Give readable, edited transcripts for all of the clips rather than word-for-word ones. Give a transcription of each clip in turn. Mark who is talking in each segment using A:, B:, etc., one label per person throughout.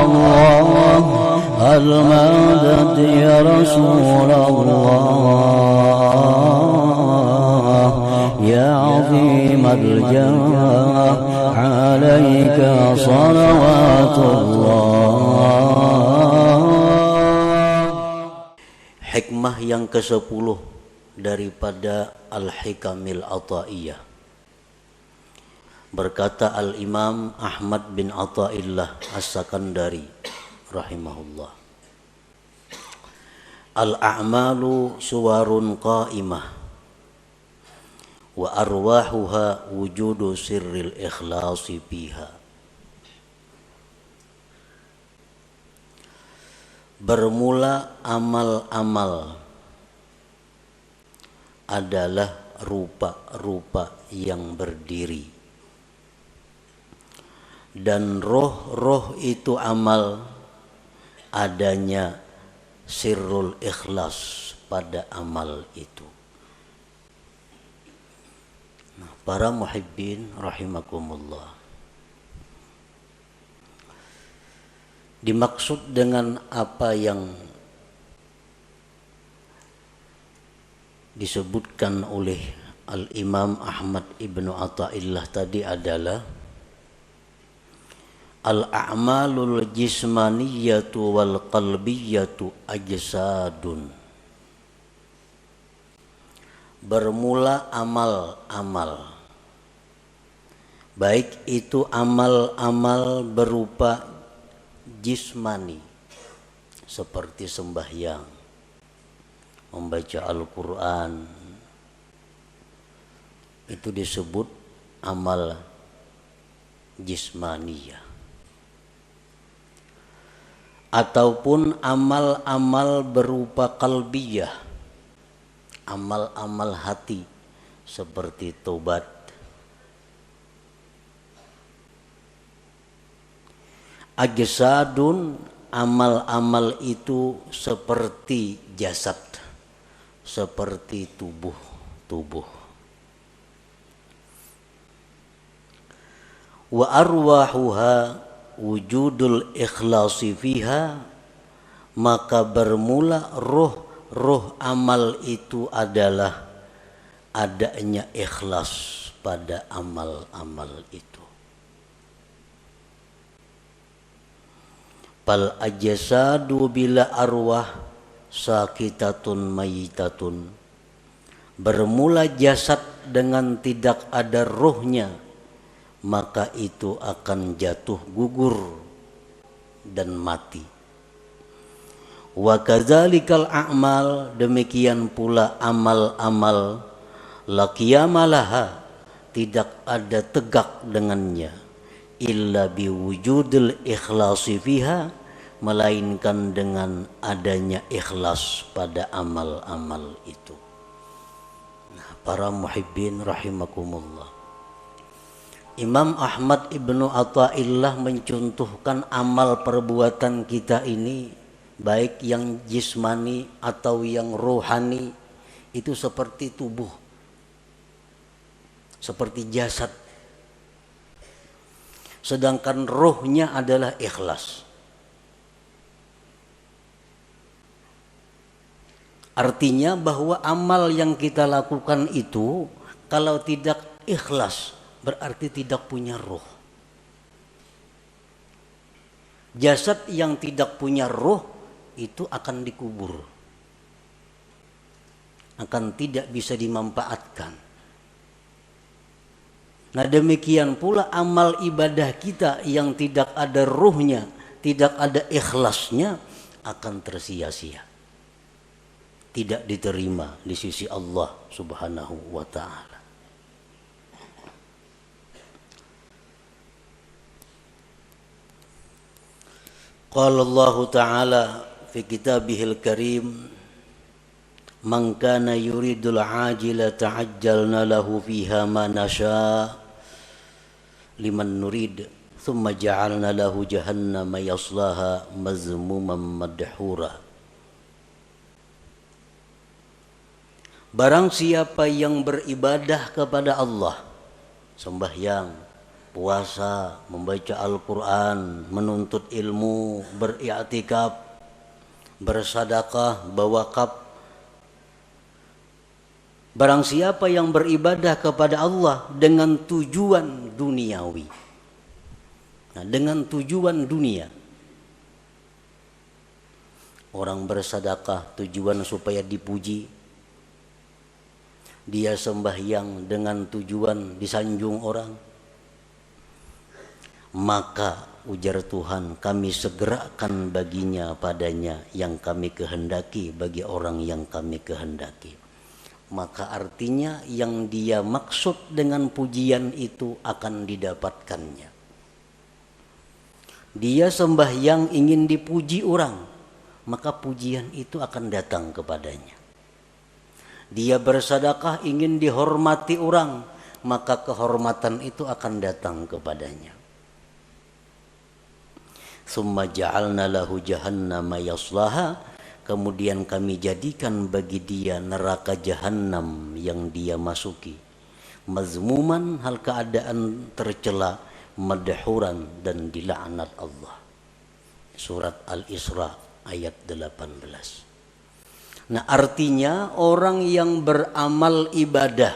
A: الله المدد يا رسول الله يا عظيم الجاه عليك صلوات الله.
B: Hikmah yang ke-10 daripada Al-Hikamil Ata'iyah. Berkata Al-Imam Ahmad bin Ata'illah As-Sakandari rahimahullah, al-a'malu suwarun qa'imah wa arwahuha wujudu sirril ikhlasi fiha. Bermula amal-amal adalah rupa-rupa yang berdiri, dan roh-roh itu amal adanya sirrul ikhlas pada amal itu. Nah, para muhibbin rahimakumullah, dimaksud dengan apa yang disebutkan oleh Al-Imam Ahmad ibnu Ata'illah tadi adalah al-a'malul jismaniyatu wal qalbiyatu ajsadun. Bermula amal-amal, baik itu amal-amal berupa jismani seperti sembahyang, membaca Al-Quran, itu disebut amal jismaniyah. Ataupun amal-amal berupa qalbiyah, amal-amal hati seperti taubat, ajsadun, amal-amal itu seperti jasad, seperti tubuh. Wa arwahuha wujudul ikhlasi fiha, maka bermula roh amal itu adalah adanya ikhlas pada amal-amal itu. Fal ajsadu bila arwah sakitatun mayitatun. Bermula jasad dengan tidak ada rohnya, maka itu akan jatuh gugur dan mati. Wa kadzalikal a'mal, demikian pula amal-amal, la qiyamalaha, tidak ada tegak dengannya, illa biwujudil ikhlasi fiha, melainkan dengan adanya ikhlas pada amal-amal itu. Nah, para muhibbin rahimakumullah, Imam Ahmad ibnu Ata'illah mencontohkan amal perbuatan kita ini, baik yang jismani atau yang rohani, itu seperti tubuh, seperti jasad. Sedangkan rohnya adalah ikhlas. Artinya bahwa amal yang kita lakukan itu kalau tidak ikhlas berarti tidak punya roh. Jasad yang tidak punya roh itu akan dikubur, akan tidak bisa dimanfaatkan. Nah, demikian pula amal ibadah kita yang tidak ada ruhnya, tidak ada ikhlasnya, akan tersia-sia, tidak diterima di sisi Allah Subhanahu wa ta'ala. Qala Allah Ta'ala fi kitabihil karim, man kana yuridul ajila ta'ajjalna lahu fiha ma nasha liman nurid thumma ja'alna lahu jahannama yaslaha mazmuman madhura. Barang siapa yang beribadah kepada Allah, sembahyang, puasa, membaca Al-Quran, menuntut ilmu, beriktikaf, bersadaqah, berwakaf. Barang siapa yang beribadah kepada Allah dengan tujuan duniawi, nah, dengan tujuan dunia, orang bersedekah tujuan supaya dipuji, dia sembahyang dengan tujuan disanjung orang, maka ujar Tuhan, kami segerakan baginya padanya yang kami kehendaki bagi orang yang kami kehendaki. Maka artinya yang dia maksud dengan pujian itu akan didapatkannya. Dia sembahyang ingin dipuji orang, maka pujian itu akan datang kepadanya. Dia bersedekah ingin dihormati orang, maka kehormatan itu akan datang kepadanya. Summa ja'alna lahu jahannama yaslaha, kemudian kami jadikan bagi dia neraka jahanam yang dia masuki. Mazmuman, hal keadaan tercela, madhuran, dan dilaknat Allah. Surat Al-Isra ayat 18. Nah, artinya orang yang beramal ibadah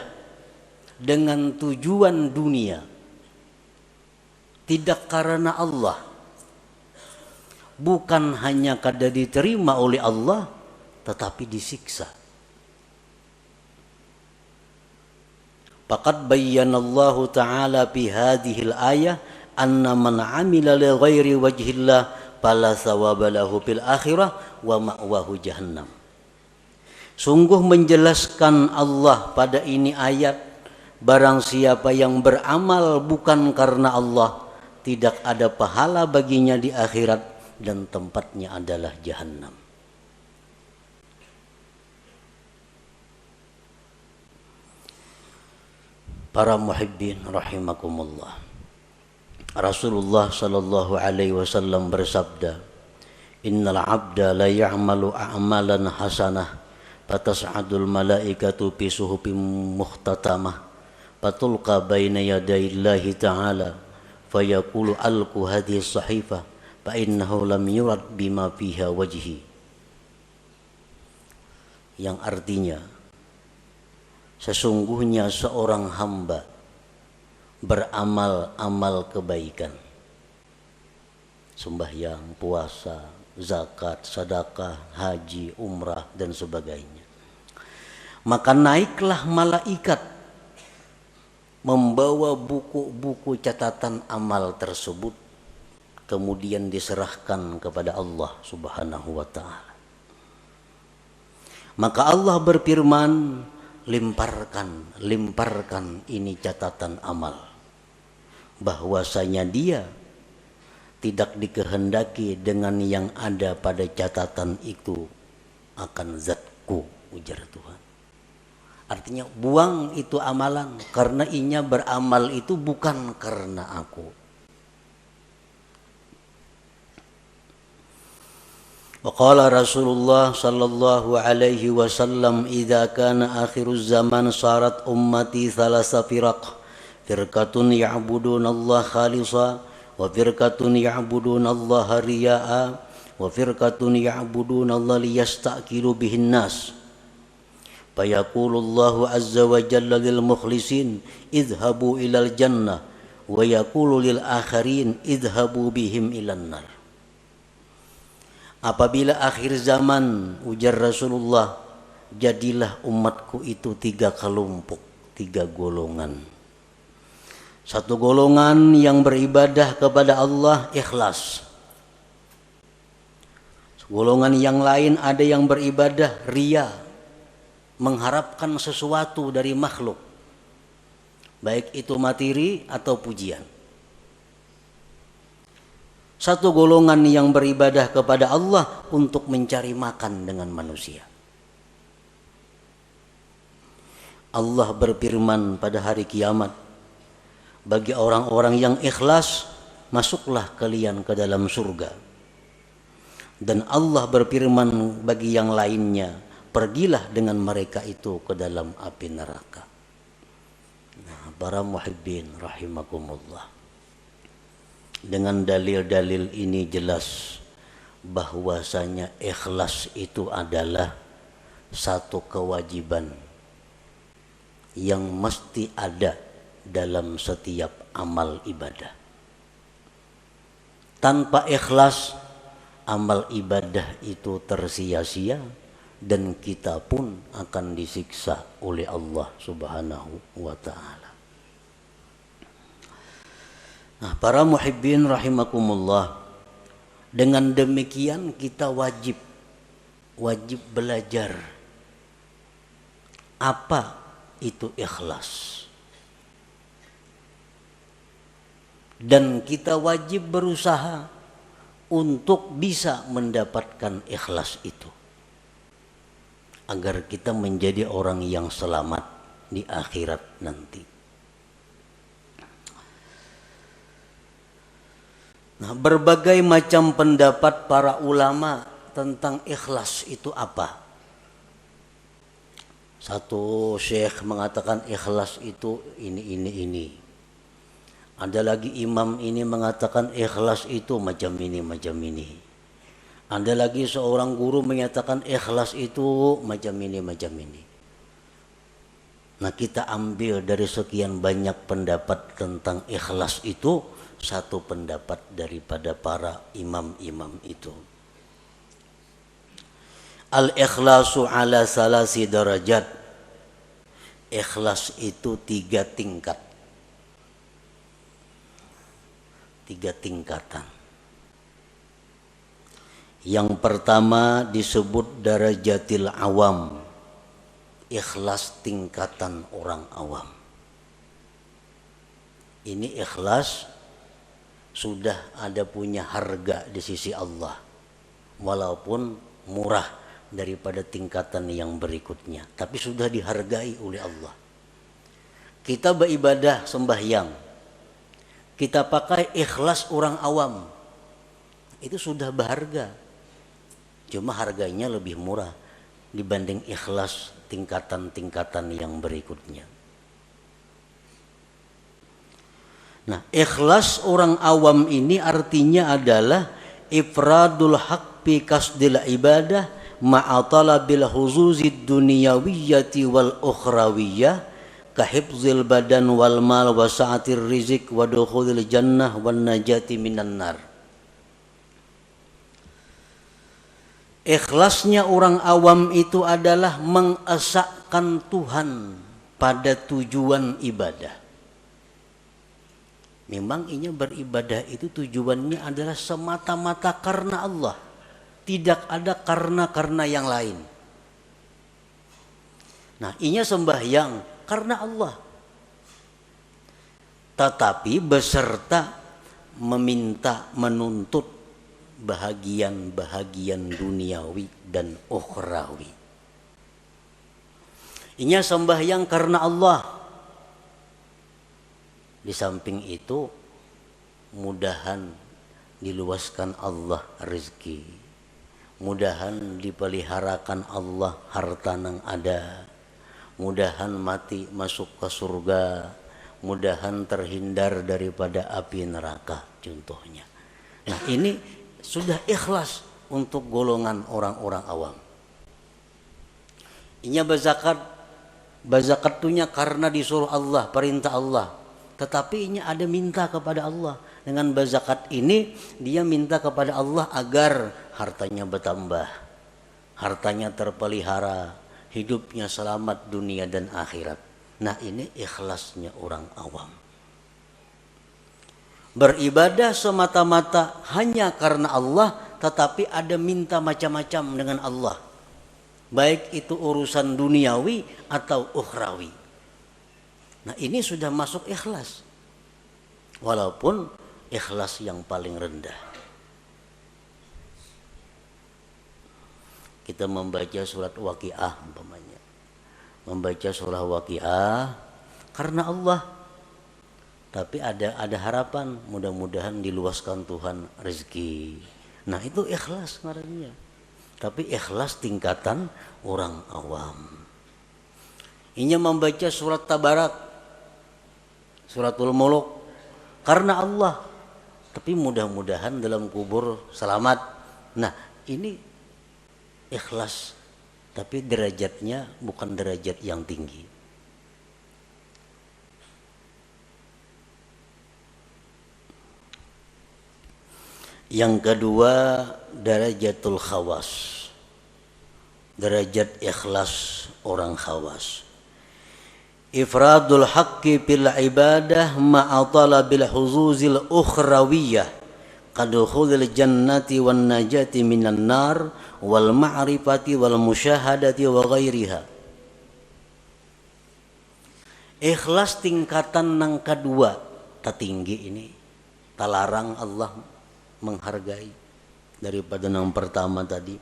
B: dengan tujuan dunia, tidak karena Allah, bukan hanya kada diterima oleh Allah, tetapi disiksa. Faqad bayyanallahu ta'ala fi hadhil ayah anna man 'amila li ghairi wajhillah fala thawaba lahu fil akhirah wa ma'wahu jahannam. Sungguh menjelaskan Allah pada ini ayat, barang siapa yang beramal bukan karena Allah, tidak ada pahala baginya di akhirat dan tempatnya adalah jahannam. Para muhibbin rahimakumullah, Rasulullah sallallahu alaihi wasallam bersabda, innal abda la ya'malu a'malan hasanah fatas'adul malaikatu fi suhufin mukhtatamah fatulqa baina yadayillahi ta'ala fayaqulu alqu hadhihi as-sahifah fa innahu lam yurad bima fiha wajhi. Yang artinya, sesungguhnya seorang hamba beramal amal kebaikan, sembahyang, puasa, zakat, sedekah, haji, umrah, dan sebagainya, maka naiklah malaikat membawa buku-buku catatan amal tersebut, kemudian diserahkan kepada Allah Subhanahu wa ta'ala. Maka Allah berfirman, limparkan ini catatan amal, bahwasanya dia tidak dikehendaki dengan yang ada pada catatan itu akan zatku, ujar Tuhan. Artinya buang itu amalan, karena inya beramal itu bukan karena aku. Waqala Rasulullah sallallahu alaihi wasallam, idza kana akhiruz zaman sarat ummati thalasa firaq, firqatun ya'buduna Allah khalisa, wa firqatun ya'buduna Allah riya'a, wa firqatun ya'buduna Allah liyastakilu bihin nas. Fayaqulu Allahu azza wa jalla lil mukhlisin idhabu ilal jannah, wa yaqulu lil akharin idhabu bihim ilan nar. Apabila akhir zaman, ujar Rasulullah, jadilah umatku itu 3 kelompok, 3 golongan. Satu golongan yang beribadah kepada Allah ikhlas. Golongan yang lain ada yang beribadah riya, mengharapkan sesuatu dari makhluk, baik itu materi atau pujian. Satu golongan yang beribadah kepada Allah untuk mencari makan dengan manusia. Allah berfirman pada hari kiamat, bagi orang-orang yang ikhlas, masuklah kalian ke dalam surga. Dan Allah berfirman bagi yang lainnya, pergilah dengan mereka itu ke dalam api neraka. Nah, para muhibbin rahimakumullah, Dengan dalil-dalil ini jelas bahwasanya ikhlas itu adalah satu kewajiban yang mesti ada dalam setiap amal ibadah. Tanpa ikhlas, amal ibadah itu tersia-sia dan kita pun akan disiksa oleh Allah Subhanahu wa ta'ala. Nah, para muhibbin rahimakumullah, dengan demikian kita wajib belajar apa itu ikhlas. Dan kita wajib berusaha untuk bisa mendapatkan ikhlas itu, agar kita menjadi orang yang selamat di akhirat nanti. Nah, berbagai macam pendapat para ulama tentang ikhlas itu apa. Satu syekh mengatakan ikhlas itu ini. Ada lagi imam ini mengatakan ikhlas itu macam ini. Ada lagi seorang guru menyatakan ikhlas itu macam ini. Nah, kita ambil dari sekian banyak pendapat tentang ikhlas itu satu pendapat daripada para imam-imam itu. Al-ikhlasu ala salasi darajat. Ikhlas itu 3 tingkat. 3 tingkatan. Yang pertama disebut darajatil awam. Ikhlas tingkatan orang awam. Ini ikhlas sudah ada punya harga di sisi Allah, walaupun murah daripada tingkatan yang berikutnya, tapi sudah dihargai oleh Allah. Kita beribadah sembahyang, kita pakai ikhlas orang awam, itu sudah berharga, cuma harganya lebih murah dibanding ikhlas tingkatan-tingkatan yang berikutnya. Nah, ikhlas orang awam ini artinya adalah ifradul haq bi kasdil ibadah ma'a talabil huzuzid dunyawiyyati wal ukhrawiyyah ka hifzil badan wal mal wa sa'atir rizq wa dukhulil jannah wan najati minan nar. Ikhlasnya orang awam itu adalah mengesahkan Tuhan pada tujuan ibadah. Memang ini beribadah itu tujuannya adalah semata-mata karena Allah, tidak ada karena yang lain. Nah, ini sembahyang karena Allah, tetapi beserta menuntut bahagian duniawi dan ukhrawi. Ini sembahyang karena Allah. Di samping itu, mudahan diluaskan Allah rezeki, mudahan dipeliharakan Allah harta nang ada, mudahan mati masuk ke surga, mudahan terhindar daripada api neraka contohnya. Nah, ini sudah ikhlas untuk golongan orang-orang awam. Inya bazakatunya karena disuruh Allah, perintah Allah. Tetapi ini ada minta kepada Allah. Dengan berzakat ini dia minta kepada Allah agar hartanya bertambah, hartanya terpelihara, hidupnya selamat dunia dan akhirat. Nah, ini ikhlasnya orang awam. Beribadah semata-mata hanya karena Allah, tetapi ada minta macam-macam dengan Allah, baik itu urusan duniawi atau ukhrawi. Nah, ini sudah masuk ikhlas, walaupun ikhlas yang paling rendah. Kita membaca surat Waqiah umpamanya, membaca surah Waqiah karena Allah, tapi ada harapan, mudah-mudahan diluaskan Tuhan rezeki. Nah, itu ikhlas ngarannya, tapi ikhlas tingkatan orang awam. Ini membaca surat Tabarak, Suratul Muluk karena Allah, Tapi mudah-mudahan dalam kubur selamat. Nah, ini ikhlas, tapi derajatnya bukan derajat yang tinggi. Yang kedua, darajatul khawas. Derajat ikhlas orang khawas. Ifradul haqqi bil ibadah ma'a talabil huzuzil ukhrawiyah kadukhulil jannati wan najati minan nar wal ma'rifati wal musyahadati wa ghairiha. Ikhlas tingkatan yang kedua tertinggi ini, talarang Allah menghargai daripada yang pertama tadi.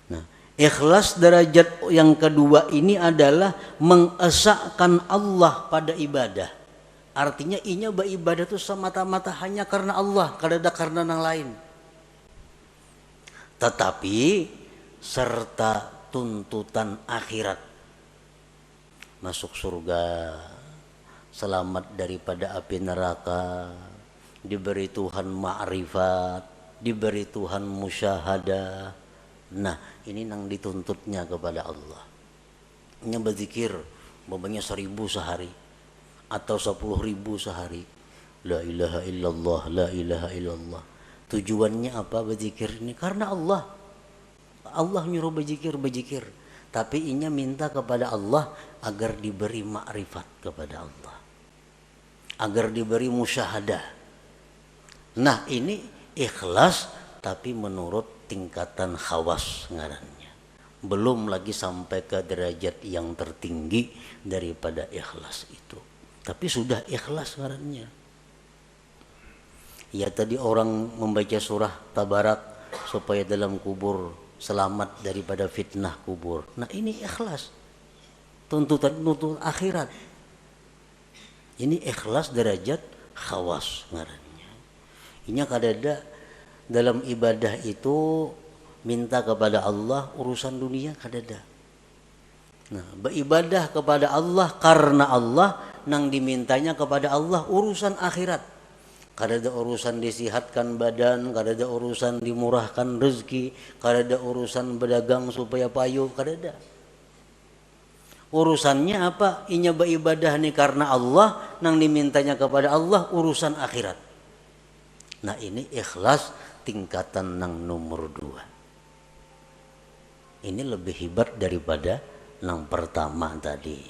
B: Nah, ikhlas derajat yang kedua ini adalah mengesahkan Allah pada ibadah. Artinya inya beribadah itu semata-mata hanya karena Allah, kada karena yang lain. Tetapi serta tuntutan akhirat. Masuk surga, selamat daripada api neraka, diberi Tuhan ma'rifat, diberi Tuhan musyahadah. Nah, ini yang dituntutnya kepada Allah. Ini berzikir, umpamanya 1000 sehari atau 10.000 sehari. La ilaha illallah, la ilaha illallah. Tujuannya apa berzikir ini? Karena Allah. Allah nyuruh berzikir. Tapi inya minta kepada Allah agar diberi ma'rifat kepada Allah, agar diberi musyahadah. Nah, ini ikhlas tapi menurut tingkatan khawas ngarannya. Belum lagi sampai ke derajat yang tertinggi daripada ikhlas itu. Tapi sudah ikhlas ngarannya. Ya tadi orang membaca surah Tabarak supaya dalam kubur selamat daripada fitnah kubur. Nah, ini ikhlas. Tuntutan akhirat. Ini ikhlas derajat khawas ngarannya. Ini kadada dalam ibadah itu minta kepada Allah urusan dunia kadada. Nah, beribadah kepada Allah karena Allah, nang dimintanya kepada Allah urusan akhirat. Kadada urusan disihatkan badan, kadada urusan dimurahkan rezeki, kadada urusan berdagang supaya payu, kadada. Urusannya apa? Inya beribadah nih karena Allah, nang dimintanya kepada Allah urusan akhirat. Nah, ini ikhlas tingkatan yang nomor 2. Ini lebih hebat daripada yang pertama tadi.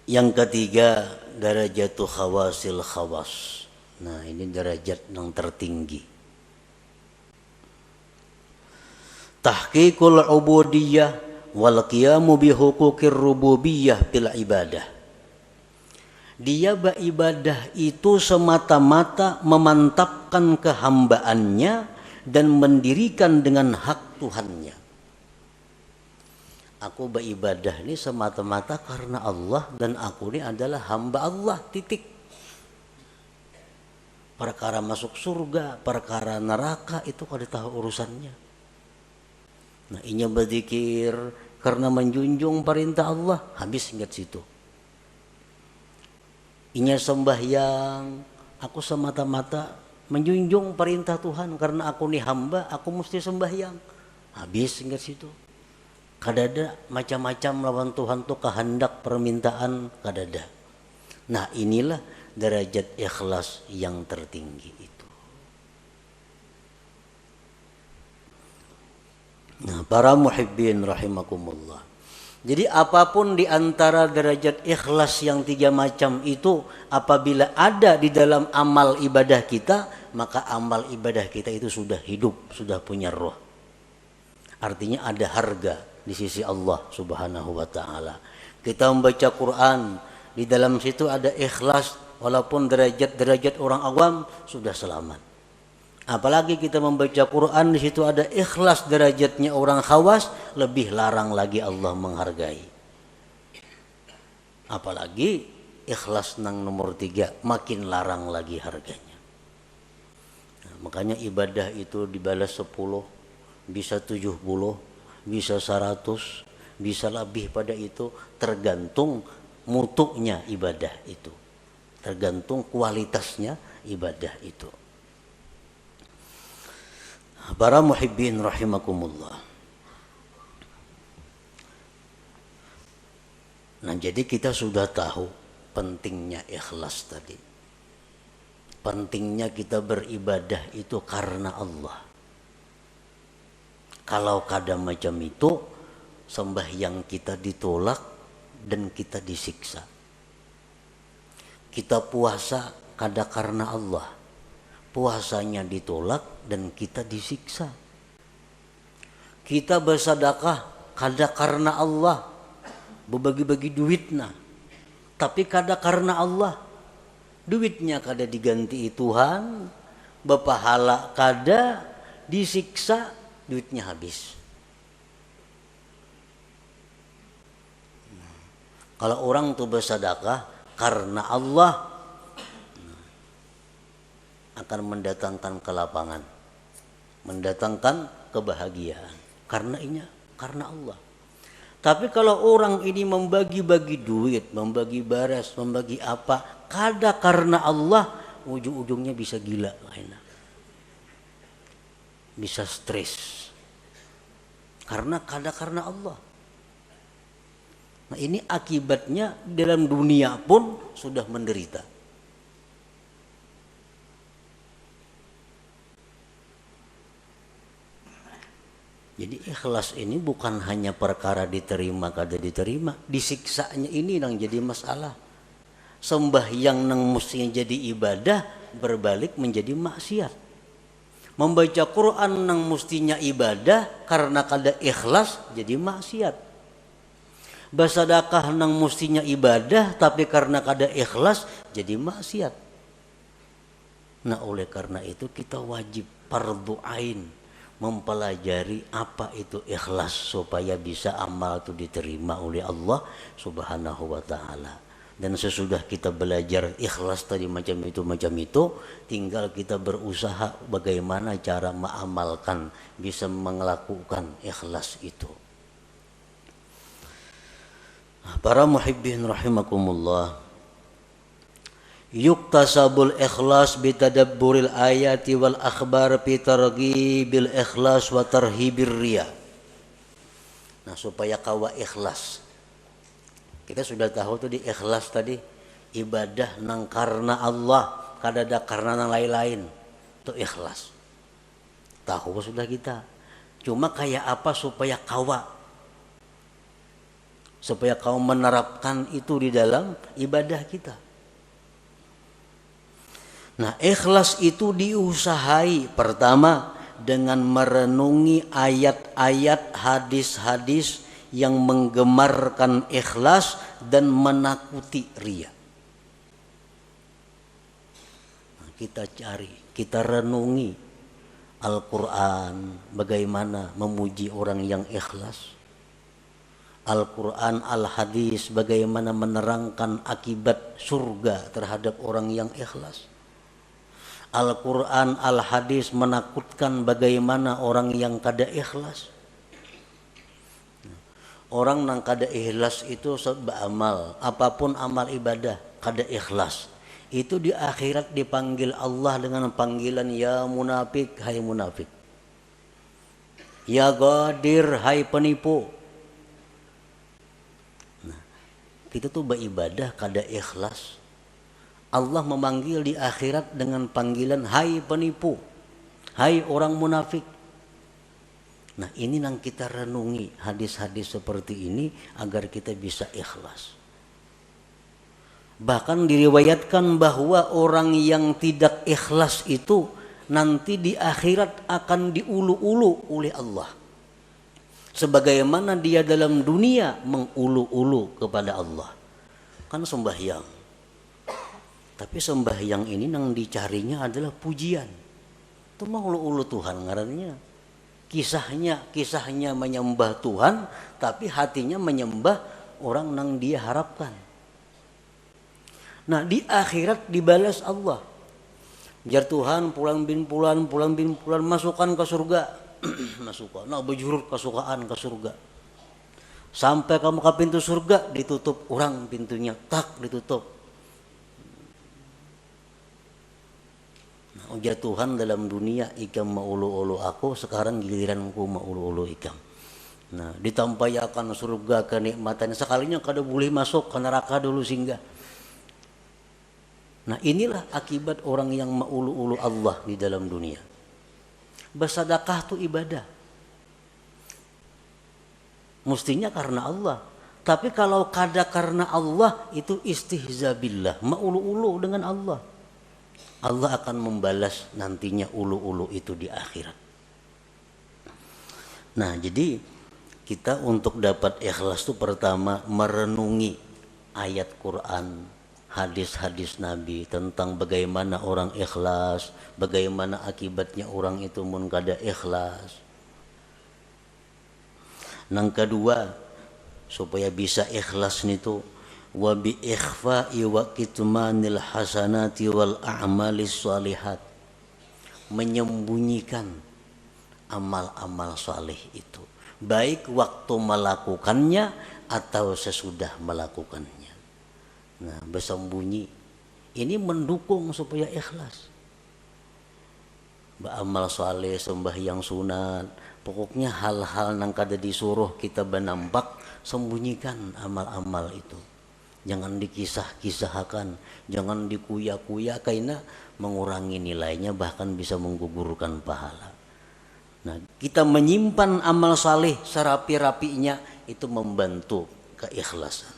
B: Yang ketiga, darajatul khawasil khawas. Nah, ini derajat yang tertinggi. Tahqiqul ubudiyah wal qiyamu bi huquqir rububiyah bil ibadah. Dia beribadah itu semata-mata memantapkan kehambaannya dan mendirikan dengan hak Tuhannya. Aku beribadah ini semata-mata karena Allah dan aku ini adalah hamba Allah, titik. Perkara masuk surga, perkara neraka itu kada tahu urusannya. Nah, inya berzikir karena menjunjung perintah Allah, habis ingat situ. Inya sembahyang, aku semata-mata menjunjung perintah Tuhan karena aku ini hamba, aku mesti sembahyang. Habis ingat situ. Kadada macam-macam lawan Tuhan tuh kehendak permintaan kadada. Nah, inilah derajat ikhlas yang tertinggi itu. Nah, para muhibbin rahimakumullah. Jadi apapun di antara derajat ikhlas yang 3 macam itu, apabila ada di dalam amal ibadah kita, maka amal ibadah kita itu sudah hidup, sudah punya roh. Artinya ada harga di sisi Allah Subhanahu wa taala. Kita membaca Quran, di dalam situ ada ikhlas, walaupun derajat-derajat orang awam sudah selamat. Apalagi kita membaca Quran, di situ ada ikhlas derajatnya orang khawas, lebih larang lagi Allah menghargai. Apalagi ikhlas nang nomor 3, makin larang lagi harganya. Nah, makanya ibadah itu dibalas 10, bisa 70, bisa 100, bisa lebih pada itu, tergantung mutunya ibadah itu. tergantung kualitasnya ibadah itu. Para muhibbin rahimakumullah. Nah, jadi kita sudah tahu pentingnya ikhlas tadi. Pentingnya kita beribadah itu karena Allah. Kalau kadang macam itu, sembahyang kita ditolak dan kita disiksa. Kita puasa kadang karena Allah, puasanya ditolak dan kita disiksa. Kita bersedekah kadang karena Allah, berbagi-bagi duitnya, tapi kadang karena Allah, duitnya kadang diganti Tuhan, berpahala kadang disiksa, duitnya habis. Kalau orang tuh bersedekah karena Allah, akan mendatangkan kelapangan, mendatangkan kebahagiaan. Karena Allah. Tapi kalau orang ini membagi-bagi duit, membagi baras, membagi apa, kadang karena Allah, ujung-ujungnya bisa gila, bisa stres. Karena Allah. Nah, ini akibatnya dalam dunia pun sudah menderita. Jadi ikhlas ini bukan hanya perkara diterima kada diterima, disiksanya ini yang jadi masalah. Sembahyang yang mestinya jadi ibadah berbalik menjadi maksiat. Membaca Quran yang mestinya ibadah karena kada ikhlas jadi maksiat. Bersedekah yang mestinya ibadah tapi karena kada ikhlas jadi maksiat. Nah, oleh karena itu kita wajib fardhu ain mempelajari apa itu ikhlas supaya bisa amal itu diterima oleh Allah Subhanahu wa taala. Dan sesudah kita belajar ikhlas tadi macam itu, tinggal kita berusaha bagaimana cara mengamalkan, bisa melakukan ikhlas itu. Para muhibbin rahimakumullah, yuktasabul ikhlas bitadabburil ayati wal akhbar bi targhibil ikhlas wa tarhibir riya. Nah, supaya kawa ikhlas, kita sudah tahu tuh di ikhlas tadi ibadah nang karena Allah, kada ada karena nang lain-lain, itu ikhlas. Tahu sudah kita. Cuma kayak apa supaya kau menerapkan itu di dalam ibadah kita. Nah, ikhlas itu diusahai pertama dengan merenungi ayat-ayat, hadis-hadis yang menggemarkan ikhlas dan menakuti riya. Nah, kita cari, kita renungi Al-Quran, bagaimana memuji orang yang ikhlas. Al-Quran, Al-Hadis, bagaimana menerangkan akibat surga terhadap orang yang ikhlas. Al-Quran, Al-Hadis menakutkan bagaimana orang yang kada ikhlas. Orang yang kada ikhlas itu beramal, apapun amal ibadah, kada ikhlas. Itu di akhirat dipanggil Allah dengan panggilan ya munafik, hai munafik. Ya ghadir, hai penipu. Nah, kita tuh beribadah kada ikhlas. Allah memanggil di akhirat dengan panggilan hai penipu, hai orang munafik. Nah, ini yang kita renungi hadis-hadis seperti ini agar kita bisa ikhlas. Bahkan diriwayatkan bahwa orang yang tidak ikhlas itu nanti di akhirat akan diulu-ulu oleh Allah. Sebagaimana dia dalam dunia mengulu-ulu kepada Allah. Kan sembahyang. Tapi sembahyang ini yang dicarinya adalah pujian. Itu mau ulu-ulu Tuhan ngarannya. Kisahnya menyembah Tuhan, tapi hatinya menyembah orang yang dia harapkan. Nah, di akhirat dibalas Allah. Jar Tuhan pulang bin pulan masukkan ke surga. Masukkan. Nah, bejurut kesukaan ke surga. Sampai kamu ke pintu surga ditutup orang pintunya, tak ditutup. Ujar Tuhan dalam dunia ikam maulu-ulu aku, sekarang giliranku maulu-ulu ikam. Nah, ditampayakan surga kenikmatan, sekalinya kada boleh masuk ke neraka dulu singgah. Nah, inilah akibat orang yang maulu-ulu Allah di dalam dunia. Bersedekah itu ibadah. Mestinya karena Allah. Tapi kalau kada karena Allah itu istihza billah, maulu-ulu dengan Allah. Allah akan membalas nantinya ulu-ulu itu di akhirat. Nah, jadi kita untuk dapat ikhlas itu pertama merenungi ayat Quran, hadis-hadis Nabi tentang bagaimana orang ikhlas, bagaimana akibatnya orang itu mun kada ikhlas. Yang kedua, supaya bisa ikhlas itu wa bi ikhfa'i wa kitmanil hasanati wal a'malis shalihat, menyembunyikan amal-amal saleh itu, baik waktu melakukannya atau sesudah melakukannya. Nah, bersembunyi ini mendukung supaya ikhlas. Beramal saleh, sembahyang sunat, pokoknya hal-hal yang kada disuruh kita benampak, sembunyikan amal-amal itu. Jangan dikisah-kisahkan, jangan dikuya-kuya, karena mengurangi nilainya, bahkan bisa menggugurkan pahala. Nah, kita menyimpan amal saleh serapi-rapinya itu membantu keikhlasan.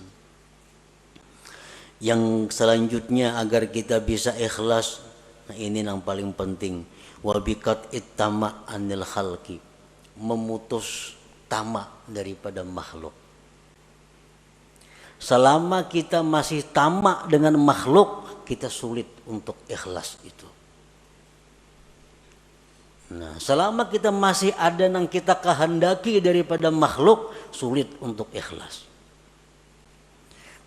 B: Yang selanjutnya agar kita bisa ikhlas, nah ini yang paling penting, wabikat ittama anil khalqi, memutus tamak daripada makhluk. Selama kita masih tamak dengan makhluk, kita sulit untuk ikhlas itu. Nah, selama kita masih ada yang kita kehendaki daripada makhluk, sulit untuk ikhlas.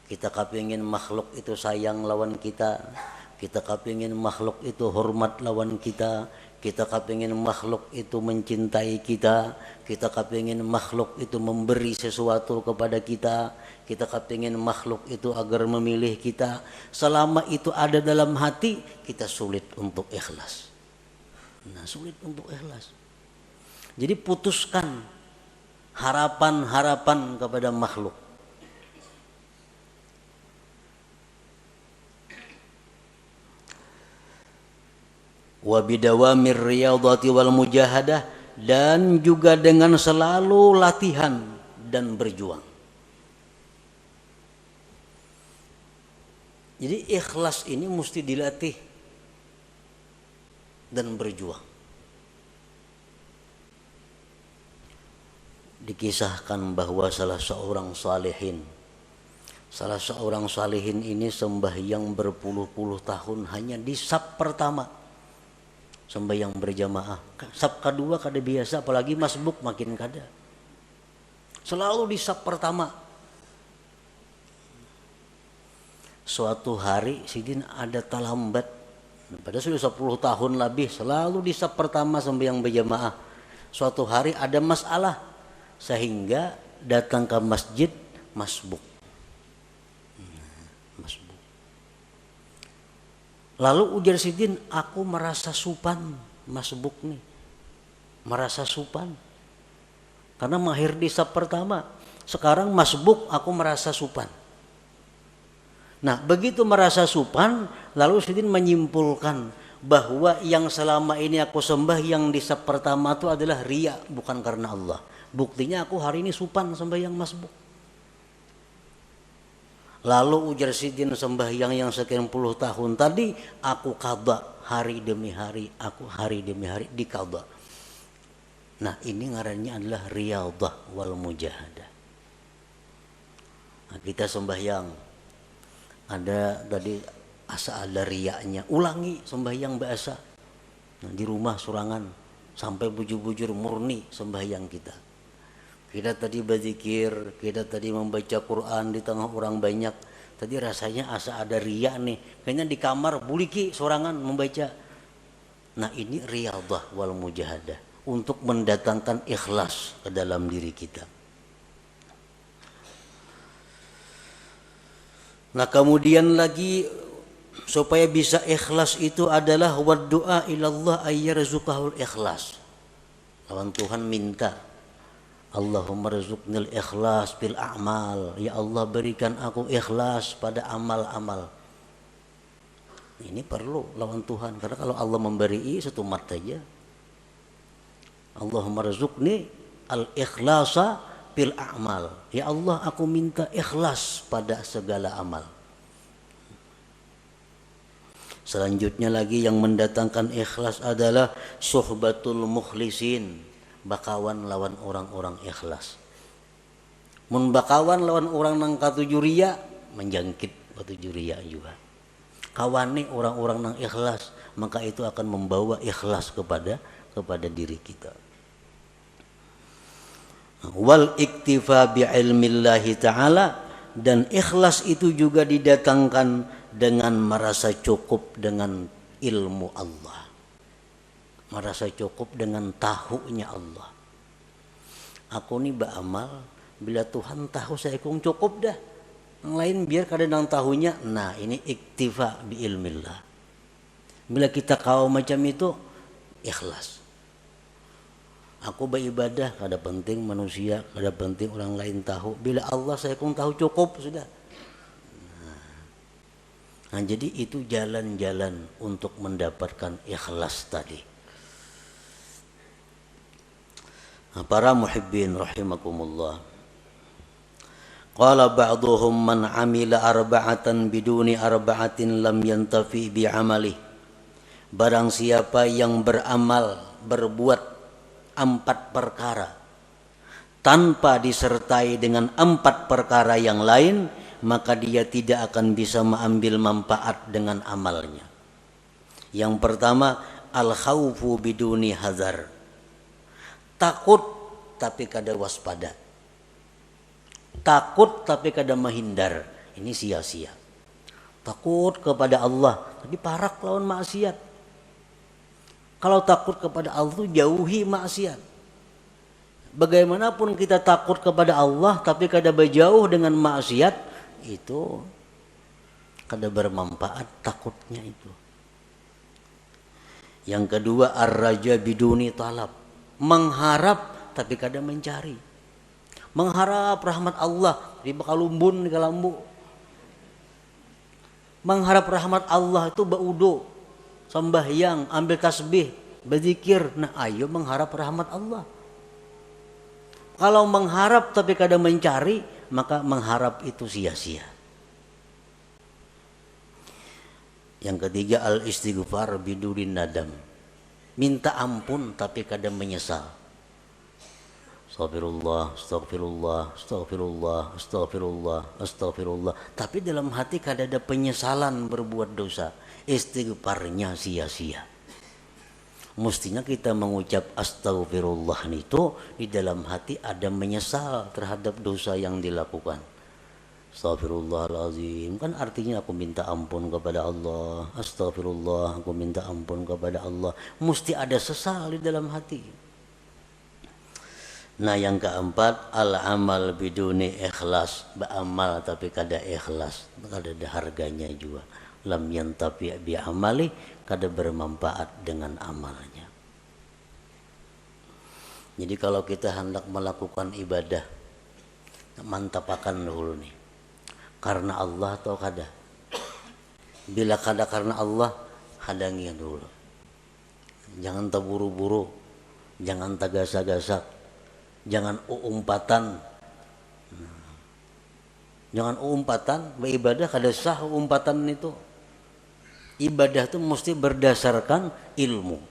B: Kita kepingin makhluk itu sayang lawan kita kepingin makhluk itu hormat lawan kita kepingin makhluk itu mencintai kita kepingin makhluk itu memberi sesuatu kepada kita kepingin makhluk itu agar memilih kita. Selama itu ada dalam hati, kita sulit untuk ikhlas. Nah, sulit untuk ikhlas. Jadi putuskan harapan-harapan kepada makhluk. Wa bidawamir riyadhati wal mujahadah, dan juga dengan selalu latihan dan berjuang. Jadi ikhlas ini mesti dilatih dan berjuang. Dikisahkan bahwa salah seorang salihin ini sembahyang berpuluh-puluh tahun hanya di saf pertama, sembahyang berjamaah. Saf kedua kada biasa, apalagi masbuk makin kada. Selalu di saf pertama. Suatu hari sidin ada talambat, padahal sudah 10 tahun lebih selalu di saf pertama sembahyang berjamaah. Suatu hari ada masalah sehingga datang ke masjid masbuk. Lalu ujar sidin, aku merasa supan masbuk nih, merasa supan karena mahir di saf pertama. Sekarang masbuk aku merasa supan. Nah, begitu merasa supan, lalu sidin menyimpulkan bahwa yang selama ini aku sembah yang di saf pertama itu adalah riya, bukan karena Allah. Buktinya aku hari ini supan sembahyang masbuk. Lalu ujar sidin, sembahyang yang sekian puluh tahun tadi aku qadha hari demi hari, aku hari demi hari diqadha. Nah, ini ngarannya adalah riyadhah wal mujahadah. Nah, kita sembahyang ada tadi asa ada riyanya, ulangi sembahyang biasa. Nah, di rumah surangan sampai bujur-bujur murni sembahyang kita. Kita tadi berzikir, kita tadi membaca Quran di tengah orang banyak. Tadi rasanya asa ada riya nih, kayaknya di kamar buliki sorangan membaca. Nah, ini riyadhah wal mujahadah untuk mendatangkan ikhlas ke dalam diri kita. Nah, kemudian lagi supaya bisa ikhlas itu adalah wad du'a ilallah ayyarzuqahul ikhlas. Lawan Tuhan minta, Allahumma rzuqnil ikhlas bil a'mal, ya Allah berikan aku ikhlas pada amal-amal. Ini perlu lawan Tuhan, karena kalau Allah memberi satu mat saja, Allahumma rzuqni al ikhlasa bil a'mal, ya Allah aku minta ikhlas pada segala amal. Selanjutnya lagi yang mendatangkan ikhlas adalah suhbatul mukhlisin, bakawan lawan orang-orang ikhlas. Mun bakawan lawan orang nang katujuria menjangkit katujuria juga. Kawani orang-orang nang ikhlas, maka itu akan membawa ikhlas kepada diri kita. Wal iktifa bi ilmillahi ta'ala, dan ikhlas itu juga didatangkan dengan merasa cukup dengan ilmu Allah, merasa cukup dengan tahunya Allah. Aku nih beramal bila Tuhan tahu saya kung cukup dah, yang lain biar kadang tahunya. Nah ini iktifa bi ilmillah. Bila kita kau macam itu ikhlas. Aku beribadah kada penting manusia, kada penting orang lain tahu. Bila Allah saya kung tahu cukup sudah. Nah, jadi itu jalan-jalan untuk mendapatkan ikhlas tadi. Nah, para muhibbin rahimakumullah. Qala ba'duhum man 'amila arba'atan biduni arba'atin lam yantafi bi 'amali. Barang siapa yang beramal, berbuat 4 perkara tanpa disertai dengan 4 perkara yang lain, maka dia tidak akan bisa mengambil manfaat dengan amalnya. Yang pertama, al-khaufu biduni hazar. Takut tapi kada waspada. Takut tapi kada menghindar. Ini sia-sia. Takut kepada Allah tapi parak lawan maksiat. Kalau takut kepada Allah itu jauhi maksiat. Bagaimanapun kita takut kepada Allah tapi kada berjauh dengan maksiat, itu kada bermanfaat takutnya itu. Yang kedua, ar-raja biduni talab. Mengharap tapi kada mencari. Mengharap rahmat Allah di bakalumbun di kalambu. Mengharap rahmat Allah itu baudo, sembahyang, ambil tasbih, berzikir. Nah, ayo mengharap rahmat Allah. Kalau mengharap tapi kada mencari, maka mengharap itu sia-sia. Yang ketiga, al-istighfar bidurin nadam. Minta ampun tapi kada menyesal. Astagfirullah, astagfirullah, astagfirullah, astagfirullah, astagfirullah. Tapi dalam hati kada ada penyesalan berbuat dosa. Istighfarnya sia-sia. Mestinya kita mengucap astagfirullah itu di dalam hati ada menyesal terhadap dosa yang dilakukan. Astagfirullahalazim, kan artinya aku minta ampun kepada Allah. Astagfirullah, aku minta ampun kepada Allah. Mesti ada sesal di dalam hati. Nah, yang keempat, al-amal biduni ikhlas. Beramal tapi kada ikhlas, kada ada harganya juga. Lam yantafi bi amali, kada bermanfaat dengan amalnya. Jadi kalau kita hendak melakukan ibadah, mantapakan dulu nih, karena Allah atau kada. Bila kada karena Allah, hadangi dulu. Jangan terburu-buru, jangan tagasak-gasak, jangan umpatan. Jangan umpatan, beribadah kada sah umpatan itu. Ibadah itu mesti berdasarkan ilmu.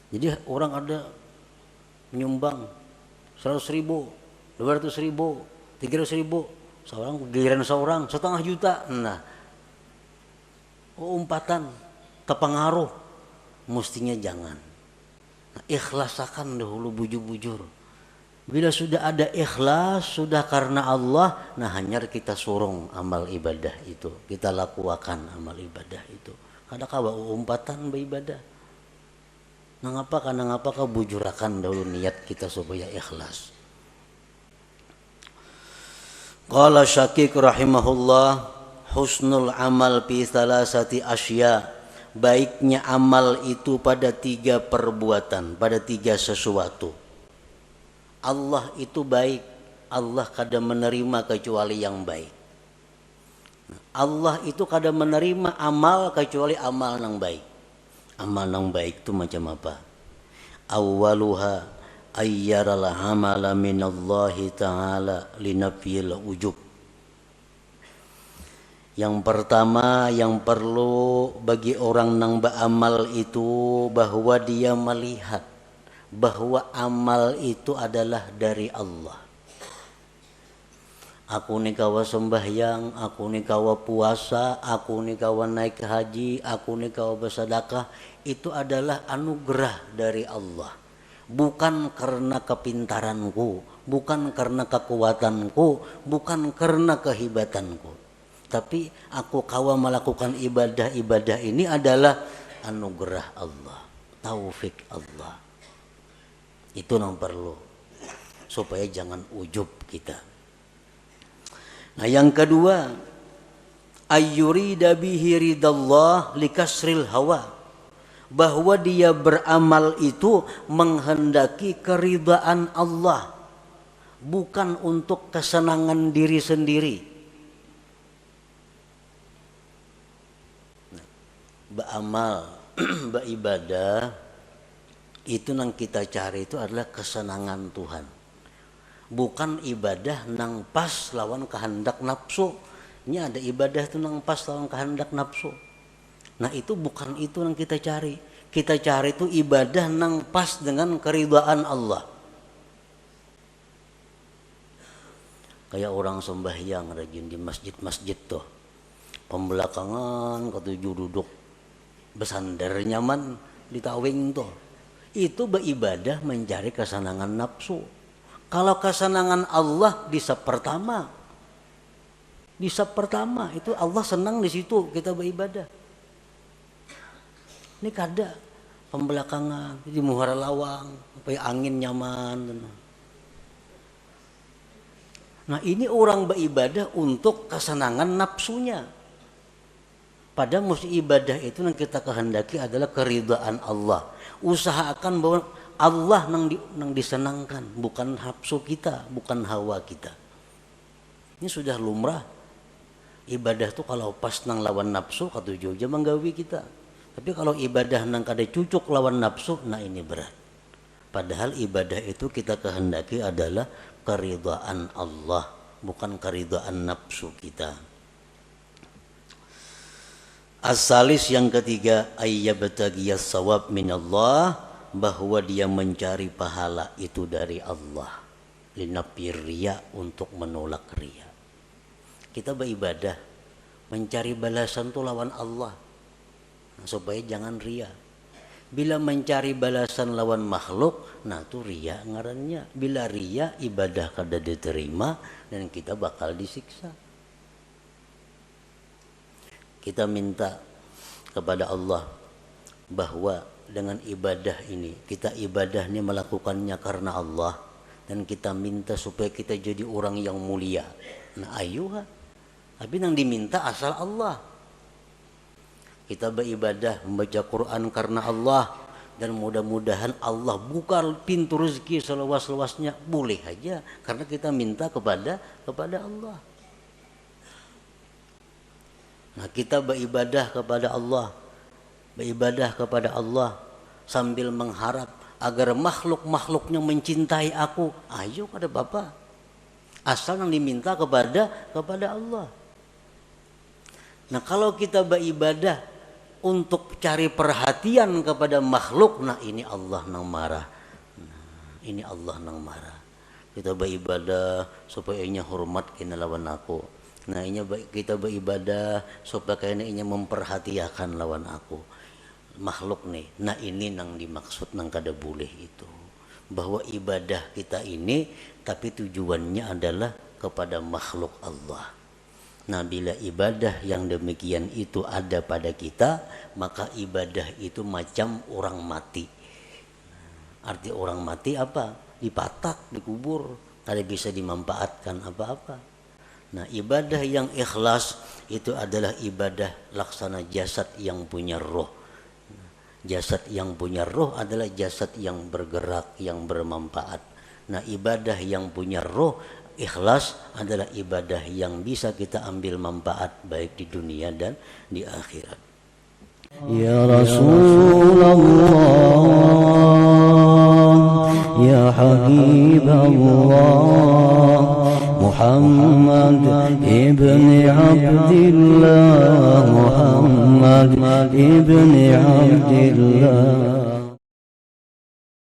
B: Jadi orang ada menyumbang 100.000, 200.000, 300.000, seorang giliran seorang 1,5 juta. Nah, umpatan terpengaruh, mestinya jangan. Nah, ikhlasakan dahulu bujur-bujur. Bila sudah ada ikhlas, sudah karena Allah, nah hanya kita surung amal ibadah itu, kita lakukan amal ibadah itu. Kada kawa umpatan beribadah. Karena ngapa kau bujurakan dahulu niat kita supaya ikhlas. Qala Syakik rahimahullah, husnul amal fi salasati asya, baiknya amal itu pada 3 perbuatan, pada 3 sesuatu. Allah itu baik, Allah kada menerima kecuali yang baik. Allah itu kada menerima amal kecuali amal yang baik. Amal yang baik itu macam apa? Awwaluha ayyaral amala minallahi ta'ala linafyil ujub. Yang pertama yang perlu bagi orang nang beramal itu bahwa dia melihat bahwa amal itu adalah dari Allah. Aku ni kawa sembahyang, aku ni kawa puasa, aku ni kawa naik haji, aku ni kawa bersedekah, itu adalah anugerah dari Allah. Bukan karena kepintaranku, bukan karena kekuatanku, bukan karena kehebatanku. Tapi aku kawa melakukan ibadah-ibadah ini adalah anugerah Allah, taufik Allah. Itu yang perlu supaya jangan ujub kita. Nah yang kedua, ayyurida bihi ridallah likasril hawa, bahwa dia beramal itu menghendaki keridaan Allah, bukan untuk kesenangan diri sendiri. Beramal, beribadah itu yang kita cari itu adalah kesenangan Tuhan. Bukan ibadah nang pas lawan kehendak nafsu. Ini ada ibadah itu nang pas lawan kehendak nafsu. Nah itu bukan itu yang kita cari. Kita cari itu ibadah nang pas dengan keridhaan Allah. Kayak orang sembahyang rajin di masjid-masjid tuh. Pembelakangan ketujuh duduk bersandar nyaman di tawing tuh. Itu beribadah mencari kesenangan nafsu. Kalau kesenangan Allah di sab pertama itu Allah senang di situ kita beribadah. Ini kada pembelakangan di muhara lawang supaya angin nyaman. Nah ini orang beribadah untuk kesenangan nafsunya. Padahal mesti ibadah itu yang kita kehendaki adalah keridhaan Allah. Usahakan bahwa Allah nang disenangkan, bukan nafsu kita, bukan hawa kita. Ini sudah lumrah. Ibadah tuh kalau pas nang lawan nafsu katuju aja menggawi kita. Tapi kalau ibadah nang kada cucuk lawan nafsu, nah ini berat. Padahal ibadah itu kita kehendaki adalah keridhaan Allah, bukan keridhaan nafsu kita. As-salis yang ketiga, ayyabtagiyas sawab minallah, bahwa dia mencari pahala itu dari Allah, linafir riya, untuk menolak riya. Kita beribadah mencari balasan itu lawan Allah, supaya jangan riya. Bila mencari balasan lawan makhluk, nah itu riya ngarannya. Bila riya, ibadah kada diterima dan kita bakal disiksa. Kita minta kepada Allah bahwa dengan ibadah ini, kita ibadah ini melakukannya karena Allah, dan kita minta supaya kita jadi orang yang mulia. Nah ayuha, tapi yang diminta asal Allah. Kita beribadah membaca Quran karena Allah, dan mudah-mudahan Allah buka pintu rezeki seluas-luasnya, boleh aja karena kita minta kepada Allah. Nah kita beribadah kepada Allah, beribadah kepada Allah sambil mengharap agar makhluk-makhluknya mencintai aku. Ayo pada Bapak, asal yang diminta kepada Allah. Nah kalau kita beribadah untuk cari perhatian kepada makhluk, nah ini Allah nang marah. Nah, ini Allah nang marah. Kita beribadah supaya inya hormat kena lawan aku. Nah ini kita beribadah supaya kena inya memperhatikan lawan aku. Makhluk nih. Nah ini nang dimaksud nang kada boleh itu. Bahwa ibadah kita ini tapi tujuannya adalah kepada makhluk Allah. Nah bila ibadah yang demikian itu ada pada kita, maka ibadah itu macam orang mati. Arti orang mati apa? Dipatak, dikubur, kada bisa dimanfaatkan apa-apa. Nah, ibadah yang ikhlas itu adalah ibadah laksana jasad yang punya roh. Jasad yang punya roh adalah jasad yang bergerak, yang bermanfaat. Nah, ibadah yang punya roh ikhlas adalah ibadah yang bisa kita ambil manfaat baik di dunia dan di akhirat.
A: Ya Rasulullah, ya Habibullah, Muhammad ibn Abdillah, Muhammad ibn Abdillah.